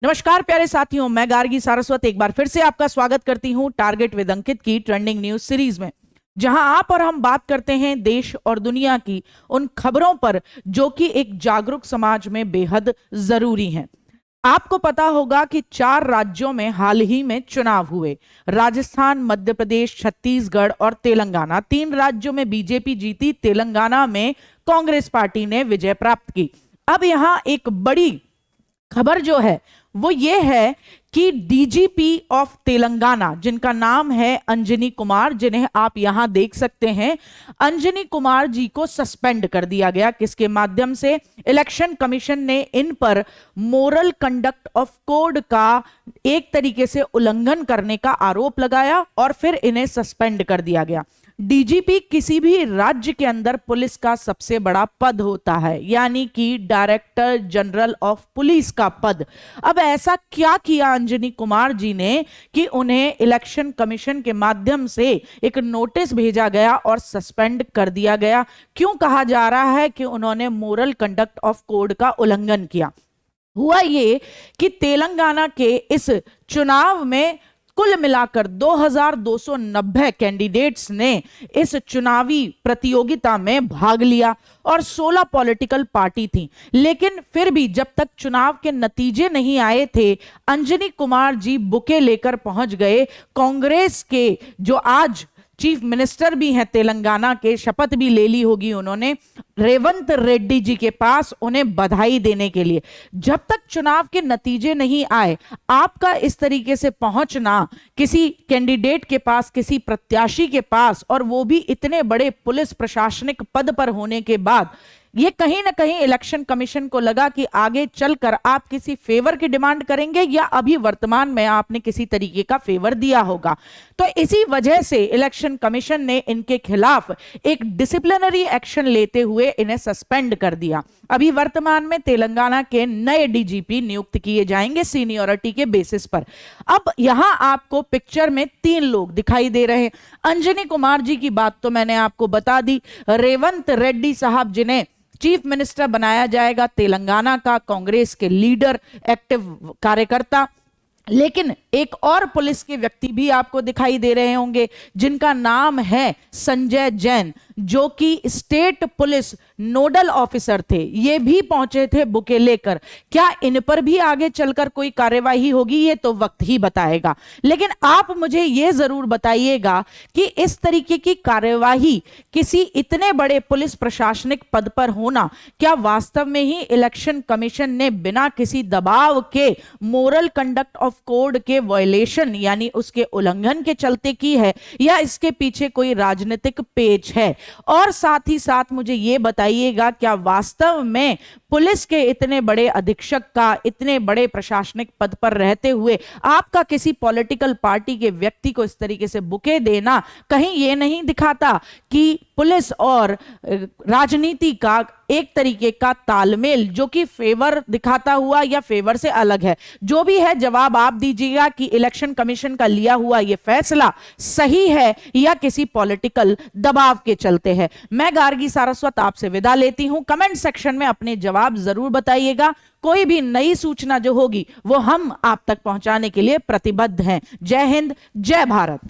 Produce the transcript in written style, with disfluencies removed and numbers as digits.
नमस्कार प्यारे साथियों, मैं गार्गी सारस्वत एक बार फिर से आपका स्वागत करती हूं टारगेट विद अंकित की ट्रेंडिंग न्यूज सीरीज में, जहां आप और हम बात करते हैं देश और दुनिया की उन खबरों पर जो कि एक जागरूक समाज में बेहद जरूरी हैं। आपको पता होगा कि 4 राज्यों में हाल ही में चुनाव हुए। राजस्थान, मध्य प्रदेश, छत्तीसगढ़ और तेलंगाना। 3 राज्यों में बीजेपी जीती, तेलंगाना में कांग्रेस पार्टी ने विजय प्राप्त की। अब यहां एक बड़ी खबर जो है वो ये है कि डीजीपी ऑफ तेलंगाना, जिनका नाम है अंजनी कुमार, जिन्हें आप यहां देख सकते हैं, अंजनी कुमार जी को सस्पेंड कर दिया गया। किसके माध्यम से? इलेक्शन कमीशन ने इन पर मोरल कंडक्ट ऑफ कोड का एक तरीके से उल्लंघन करने का आरोप लगाया और फिर इन्हें सस्पेंड कर दिया गया। डीजीपी किसी भी राज्य के अंदर पुलिस का सबसे बड़ा पद होता है, यानी कि डायरेक्टर जनरल ऑफ पुलिस का पद। अब ऐसा क्या किया अंजनी कुमार जी ने कि उन्हें इलेक्शन कमीशन के माध्यम से एक नोटिस भेजा गया और सस्पेंड कर दिया गया? क्यों कहा जा रहा है कि उन्होंने मोरल कंडक्ट ऑफ कोड का उल्लंघन किया? हुआ ये कि तेलंगाना के इस चुनाव में कुल मिलाकर 2290 कैंडिडेट्स ने इस चुनावी प्रतियोगिता में भाग लिया और 16 पॉलिटिकल पार्टी थी। लेकिन फिर भी जब तक चुनाव के नतीजे नहीं आए थे, अंजनी कुमार जी बुके लेकर पहुंच गए कांग्रेस के, जो आज चीफ मिनिस्टर भी हैं तेलंगाना के, शपथ भी ले ली होगी उन्होंने, रेवंत रेड्डी जी के पास उन्हें बधाई देने के लिए। जब तक चुनाव के नतीजे नहीं आए, आपका इस तरीके से पहुंचना किसी कैंडिडेट के पास, किसी प्रत्याशी के पास, और वो भी इतने बड़े पुलिस प्रशासनिक पद पर होने के बाद, ये कहीं ना कहीं इलेक्शन कमीशन को लगा कि आगे चलकर आप किसी फेवर की डिमांड करेंगे या अभी वर्तमान में आपने किसी तरीके का फेवर दिया होगा। तो इसी वजह से इलेक्शन कमीशन ने इनके खिलाफ एक डिसिप्लिनरी एक्शन लेते हुए इन्हें सस्पेंड कर दिया। अभी वर्तमान में तेलंगाना के नए डीजीपी नियुक्त किए जाएंगे सीनियरिटी के बेसिस पर। अब यहां आपको पिक्चर में 3 लोग दिखाई दे रहे हैं। अंजनी कुमार जी की बात तो मैंने आपको बता दी। रेवंत रेड्डी साहब, जिन्हें चीफ मिनिस्टर बनाया जाएगा तेलंगाना का, कांग्रेस के लीडर, एक्टिव कार्यकर्ता। लेकिन एक और पुलिस के व्यक्ति भी आपको दिखाई दे रहे होंगे, जिनका नाम है संजय जैन, जो कि स्टेट पुलिस नोडल ऑफिसर थे। ये भी पहुंचे थे बुके लेकर। क्या इन पर भी आगे चलकर कोई कार्यवाही होगी? ये तो वक्त ही बताएगा। लेकिन आप मुझे ये जरूर बताइएगा कि इस तरीके की कार्यवाही किसी इतने बड़े पुलिस प्रशासनिक पद पर होना, क्या वास्तव में ही इलेक्शन कमीशन ने बिना किसी दबाव के मोरल कंडक्ट ऑफ कोड के वायलेशन यानी उसके उल्लंघन के चलते की है, या इसके पीछे कोई राजनीतिक पेच है? और साथ ही साथ मुझे यह बताइएगा, क्या वास्तव में पुलिस के इतने बड़े अधीक्षक का, इतने बड़े प्रशासनिक पद पर रहते हुए आपका किसी पॉलिटिकल पार्टी के व्यक्ति को इस तरीके से बुके देना कहीं यह नहीं दिखाता कि पुलिस और राजनीति का एक तरीके का तालमेल जो कि फेवर दिखाता हुआ या फेवर से अलग है? जो भी है, जवाब आप दीजिएगा कि इलेक्शन कमीशन का लिया हुआ यह फैसला सही है या किसी पॉलिटिकल दबाव के चलते है। मैं गार्गी सारस्वत आपसे विदा लेती हूं। कमेंट सेक्शन में अपने जवाब जरूर बताइएगा। कोई भी नई सूचना जो होगी वो हम आप तक पहुंचाने के लिए प्रतिबद्ध हैं। जय हिंद, जय भारत।